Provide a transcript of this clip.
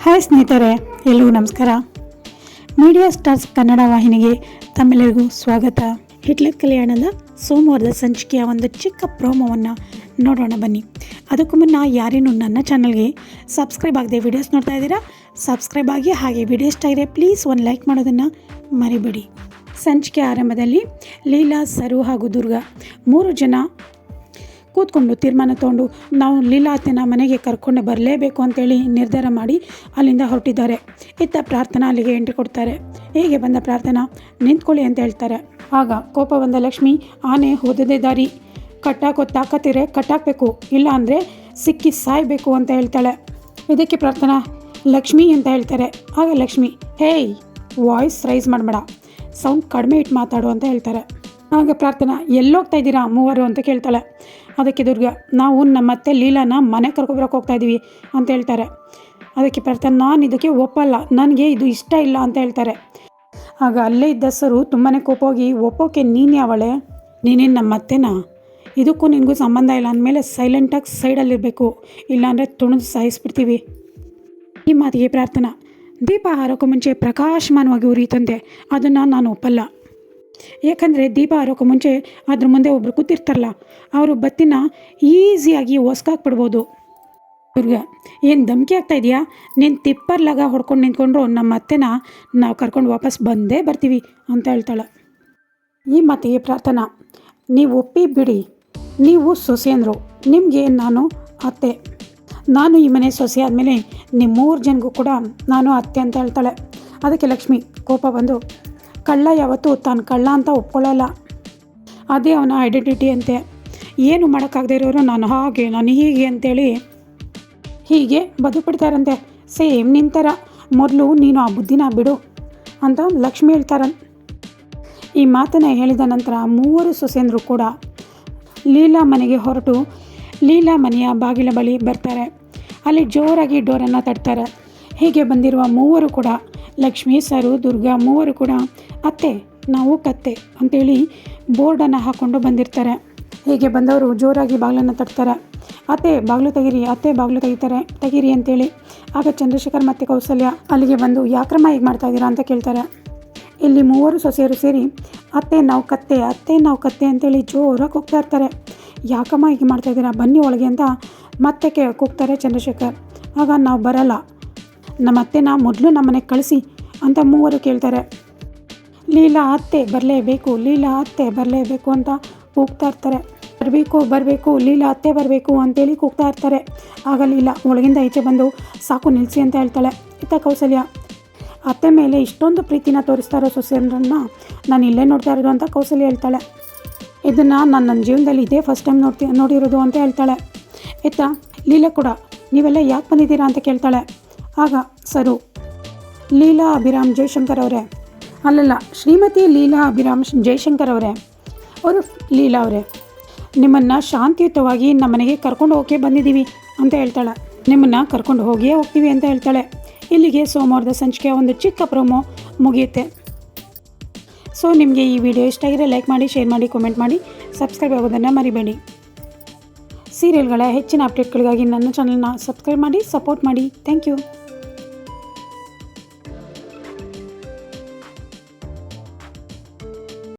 Hi ಸ್ನೇಹಿತರೆ, ಎಲ್ಲರಿಗೂ ನಮಸ್ಕಾರ. ಮೀಡಿಯಾ ಸ್ಟಾರ್ಸ್ ಕನ್ನಡ ವಾಹಿನಿಗೆ ತಮ್ಮೆಲ್ಲರಿಗೂ ಸ್ವಾಗತ. ಹಿಟ್ಲರ್ ಕಲ್ಯಾಣದ ಸೋಮವಾರದ ಸಂಚಿಕೆಯ ಒಂದು ಚಿಕ್ಕ ಪ್ರೋಮೋವನ್ನು ನೋಡೋಣ ಬನ್ನಿ. ಅದಕ್ಕೂ ಮುನ್ನ ಯಾರೇನು ನನ್ನ ಚಾನಲ್ಗೆ ಸಬ್ಸ್ಕ್ರೈಬ್ ಆಗದೆ ವಿಡಿಯೋಸ್ ನೋಡ್ತಾ ಇದ್ದೀರಾ, ಸಬ್ಸ್ಕ್ರೈಬ್ ಆಗಿ. ಹಾಗೆ ವಿಡಿಯೋ ಇಷ್ಟ ಆಗಿದ್ರೆ ಪ್ಲೀಸ್ ಒಂದು ಲೈಕ್ ಮಾಡೋದನ್ನು ಮರಿಬೇಡಿ. ಸಂಚಿಕೆ ಆರಂಭದಲ್ಲಿ ಲೀಲಾ, ಸರು ಹಾಗೂ ದುರ್ಗಾ 3 ಜನ ಕೂತ್ಕೊಂಡು ತೀರ್ಮಾನ ತೊಗೊಂಡು ನಾವು ಲೀಲಾ ಅತ್ತೆನ ಮನೆಗೆ ಕರ್ಕೊಂಡು ಬರಲೇಬೇಕು ಅಂತೇಳಿ ನಿರ್ಧಾರ ಮಾಡಿ ಅಲ್ಲಿಂದ ಹೊರಟಿದ್ದಾರೆ. ಇತ್ತ ಪ್ರಾರ್ಥನಾ ಅಲ್ಲಿಗೆ ಎಂಟ್ರಿ ಕೊಡ್ತಾರೆ. ಹೇಗೆ ಬಂದ ಪ್ರಾರ್ಥನಾ, ನಿಂತ್ಕೊಳ್ಳಿ ಅಂತ ಹೇಳ್ತಾರೆ. ಆಗ ಕೋಪ ಬಂದ ಲಕ್ಷ್ಮಿ, ಆನೆ ಹೋದದೇ ದಾರಿ, ಕಟ್ಟಾಕೋ ತಾಕತ್ತಿರೆ ಕಟ್ಟಾಕಬೇಕು, ಇಲ್ಲ ಅಂದರೆ ಸಿಕ್ಕಿ ಸಾಯಬೇಕು ಅಂತ ಹೇಳ್ತಾಳೆ. ಇದಕ್ಕೆ ಪ್ರಾರ್ಥನಾ ಲಕ್ಷ್ಮಿ ಅಂತ ಹೇಳ್ತಾರೆ. ಆಗ ಲಕ್ಷ್ಮಿ, ಹೇಯ್ ವಾಯ್ಸ್ ರೈಸ್ ಮಾಡಬೇಡ, ಸೌಂಡ್ ಕಡಿಮೆ ಇಟ್ಟು ಮಾತಾಡು ಅಂತ ಹೇಳ್ತಾರೆ. ಆಗ ಪ್ರಾರ್ಥನಾ, ಎಲ್ಲೋಗ್ತಾ ಇದ್ದೀರಾ ಮೂವರು ಅಂತ ಕೇಳ್ತಾಳೆ. ಅದಕ್ಕೆ ದುರ್ಗಾ, ನಾವು ನಮ್ಮತ್ತೆ ಲೀಲಾನ ಮನೆ ಕರ್ಕೊಬರಕ್ಕೆ ಹೋಗ್ತಾ ಇದ್ದೀವಿ ಅಂತ ಹೇಳ್ತಾರೆ. ಅದಕ್ಕೆ ಪ್ರಾರ್ಥನಾ, ನಾನು ಇದಕ್ಕೆ ಒಪ್ಪಲ್ಲ, ನನಗೆ ಇದು ಇಷ್ಟ ಇಲ್ಲ ಅಂತ ಹೇಳ್ತಾರೆ. ಆಗ ಅಲ್ಲೇ ಇದ್ದ ಸರು ತುಂಬಾ ಕೋಪೋಗಿ, ಒಪ್ಪೋಕೆ ನೀನು ಯಾವಳೆ, ನೀನೇನು ನಮ್ಮತ್ತೆನಾ, ಇದಕ್ಕೂ ನಿನಗೂ ಸಂಬಂಧ ಇಲ್ಲ ಅಂದಮೇಲೆ ಸೈಲೆಂಟಾಗಿ ಸೈಡಲ್ಲಿರಬೇಕು, ಇಲ್ಲಾಂದರೆ ತುಣಿದು ಸಾಯಿಸ್ಬಿಡ್ತೀವಿ. ಈ ಮಾತಿಗೆ ಪ್ರಾರ್ಥನಾ, ದೀಪ ಹಾರೋಕ್ಕೂ ಮುಂಚೆ ಪ್ರಕಾಶಮಾನವಾಗಿ ಉರಿಯುತ್ತಂತೆ, ಅದನ್ನು ನಾನು ಒಪ್ಪಲ್ಲ. ಏಕೆಂದರೆ ದೀಪ ಹಾರೋಕ್ಕೂ ಮುಂಚೆ ಅದ್ರ ಮುಂದೆ ಒಬ್ಬರು ಕೂತಿರ್ತಾರಲ್ಲ, ಅವರು ಬತ್ತಿನ ಈಸಿಯಾಗಿ ಹೊಸ್ಕಾಕ್ಬಿಡ್ಬೋದು. ದುರ್ಗಾ, ಏನು ಧಮಕಿ ಆಗ್ತಾ ಇದೆಯಾ, ನೀನು ತಿಪ್ಪರ್ಲಾಗ ಹೊಡ್ಕೊಂಡು ನಿಂತ್ಕೊಂಡ್ರು ನಮ್ಮ ಅತ್ತೆನ ನಾವು ಕರ್ಕೊಂಡು ವಾಪಸ್ ಬಂದೇ ಬರ್ತೀವಿ ಅಂತ ಹೇಳ್ತಾಳೆ. ಈ ಮಾತಿಗೆ ಪ್ರಾರ್ಥನಾ, ನೀವು ಒಪ್ಪಿ ಬಿಡಿ, ನೀವು ಸೊಸೆಯಂದರು, ನಿಮಗೆ ನಾನು ಅತ್ತೆ, ನಾನು ಈ ಮನೆ ಸೊಸೆ ಆದಮೇಲೆ ನಿಮ್ಮ 3 ಜನಗೂ ಕೂಡ ನಾನು ಅತ್ತೆ ಅಂತ ಹೇಳ್ತಾಳೆ. ಅದಕ್ಕೆ ಲಕ್ಷ್ಮಿ ಕೋಪ ಬಂದು, ಕಳ್ಳ ಯಾವತ್ತೂ ತಾನು ಕಳ್ಳ ಅಂತ ಒಪ್ಕೊಳ್ಳಲ್ಲ, ಅದೇ ಅವನ ಐಡೆಂಟಿಟಿ ಅಂತೆ, ಏನು ಮಾಡೋಕ್ಕಾಗದೇ ಇರೋರು ನಾನು ಹಾಗೆ ನಾನು ಹೀಗೆ ಅಂತೇಳಿ ಹೀಗೆ ಬದುಕ್ಬಿಡ್ತಾರಂತೆ, ಸೇಮ್ ನಿನ್ನ ಥರ, ಮೊದಲು ನೀನು ಆ ಬುದ್ಧಿನ ಬಿಡು ಅಂತ ಲಕ್ಷ್ಮಿ ಹೇಳ್ತಾರೆ. ಈ ಮಾತನ್ನು ಹೇಳಿದ ನಂತರ 3 ಸೊಸೆಯಂದರು ಕೂಡ ಲೀಲಾ ಮನೆಗೆ ಹೊರಟು ಲೀಲಾ ಮನೆಯ ಬಾಗಿಲ ಬಳಿ ಬರ್ತಾರೆ. ಅಲ್ಲಿ ಜೋರಾಗಿ ಡೋರನ್ನು ತಟ್ತಾರೆ. ಹೀಗೆ ಬಂದಿರುವ 3 ಕೂಡ ಲಕ್ಷ್ಮಿ, ಸರು, ದುರ್ಗಾ 3 ಕೂಡ ಅತ್ತೆ ನಾವು ಕತ್ತೆ ಅಂತೇಳಿ ಬೋರ್ಡನ್ನು ಹಾಕ್ಕೊಂಡು ಬಂದಿರ್ತಾರೆ. ಹೀಗೆ ಬಂದವರು ಜೋರಾಗಿ ಬಾಗಿಲನ್ನು ತಟ್ತಾರೆ. ಅತ್ತೆ ಬಾಗಿಲು ತೆಗೀರಿ, ಅತ್ತೆ ಬಾಗಿಲು ತೆಗೀರಿ ಅಂತೇಳಿ. ಆಗ ಚಂದ್ರಶೇಖರ್ ಮತ್ತು ಕೌಸಲ್ಯ ಅಲ್ಲಿಗೆ ಬಂದು, ಯಾಕ್ರಮ್ಮ ಹೀಗೆ ಮಾಡ್ತಾ ಇದ್ದೀರಾ ಅಂತ ಕೇಳ್ತಾರೆ. ಇಲ್ಲಿ 3 ಸೊಸೆಯರು ಸೇರಿ ಅತ್ತೆ ನಾವು ಕತ್ತೆ ಅಂತೇಳಿ ಜೋರಾಗಿ ಕೂಗ್ತಾ ಇರ್ತಾರೆ. ಯಾಕಮ್ಮ ಹೀಗೆ ಮಾಡ್ತಾ ಇದ್ದೀರಾ, ಬನ್ನಿ ಒಳಗೆ ಅಂತ ಮತ್ತೆ ಕೂಗ್ತಾರೆ ಚಂದ್ರಶೇಖರ್. ಆಗ ನಾವು ಬರಲ್ಲ, ನಮ್ಮ ಅತ್ತೆನ ಮೊದಲು ನಮ್ಮನೆಗೆ ಕಳಿಸಿ ಅಂತ 3 ಕೇಳ್ತಾರೆ. ಲೀಲಾ ಅತ್ತೆ ಬರಲೇಬೇಕು, ಲೀಲಾ ಅತ್ತೆ ಬರಲೇಬೇಕು ಅಂತ ಕೂಗ್ತಾ ಇರ್ತಾರೆ. ಬರಬೇಕು ಲೀಲಾ ಅತ್ತೆ ಬರಬೇಕು ಅಂತೇಳಿ ಕೂಗ್ತಾ ಇರ್ತಾರೆ. ಆಗ ಲೀಲಾ ಒಳಗಿಂದ ಈಚೆ ಬಂದು, ಸಾಕು ನಿಲ್ಲಿಸಿ ಅಂತ ಹೇಳ್ತಾಳೆ. ಇತ್ತ ಕೌಸಲ್ಯ, ಅತ್ತೆ ಮೇಲೆ ಇಷ್ಟೊಂದು ಪ್ರೀತಿನ ತೋರಿಸ್ತಾ ಇರೋ ಸೊಸೆಯರನ್ನ ನಾನು ಇಲ್ಲೇ ನೋಡ್ತಾ ಇರೋದು ಅಂತ ಕೌಸಲ್ಯ ಹೇಳ್ತಾಳೆ. ಇದನ್ನು ನಾನು ನನ್ನ ಜೀವನದಲ್ಲಿ ಇದೇ ಫಸ್ಟ್ ಟೈಮ್ ನೋಡಿರೋದು ಅಂತ ಹೇಳ್ತಾಳೆ. ಇತ್ತ ಲೀಲಾ ಕೂಡ, ನೀವೆಲ್ಲ ಯಾಕೆ ಬಂದಿದ್ದೀರಾ ಅಂತ ಕೇಳ್ತಾಳೆ. ಆಗ ಸರು, ಲೀಲಾ ಅಭಿರಾಮ್ ಜಯಶಂಕರ್ ಅವರೇ, ಅಲ್ಲಲ್ಲ ಶ್ರೀಮತಿ ಲೀಲಾ ಅಭಿರಾಮ್ ಜಯಶಂಕರ್ ಅವರೇ, ಅವರು ಲೀಲಾ ಅವರೇ, ನಿಮ್ಮನ್ನು ಶಾಂತಿಯುತವಾಗಿ ನಮ್ಮ ಮನೆಗೆ ಕರ್ಕೊಂಡು ಹೋಗಕ್ಕೆ ಬಂದಿದ್ದೀವಿ ಅಂತ ಹೇಳ್ತಾಳೆ. ನಿಮ್ಮನ್ನು ಕರ್ಕೊಂಡು ಹೋಗಿಯೇ ಹೋಗ್ತೀವಿ ಅಂತ ಹೇಳ್ತಾಳೆ. ಇಲ್ಲಿಗೆ ಸೋಮವಾರದ ಸಂಚಿಕೆಯ ಒಂದು ಚಿಕ್ಕ ಪ್ರೋಮೋ ಮುಗಿಯುತ್ತೆ. ಸೊ ನಿಮಗೆ ಈ ವಿಡಿಯೋ ಇಷ್ಟ ಆಗಿದ್ರೆ ಲೈಕ್ ಮಾಡಿ, ಶೇರ್ ಮಾಡಿ, ಕಾಮೆಂಟ್ ಮಾಡಿ, ಸಬ್ಸ್ಕ್ರೈಬ್ ಆಗೋದನ್ನು ಮರಿಬೇಡಿ. ಸೀರಿಯಲ್ಗಳ ಹೆಚ್ಚಿನ ಅಪ್ಡೇಟ್ಗಳಿಗಾಗಿ ನನ್ನ ಚಾನಲ್ನ ಸಬ್ಸ್ಕ್ರೈಬ್ ಮಾಡಿ, ಸಪೋರ್ಟ್ ಮಾಡಿ. Thank you.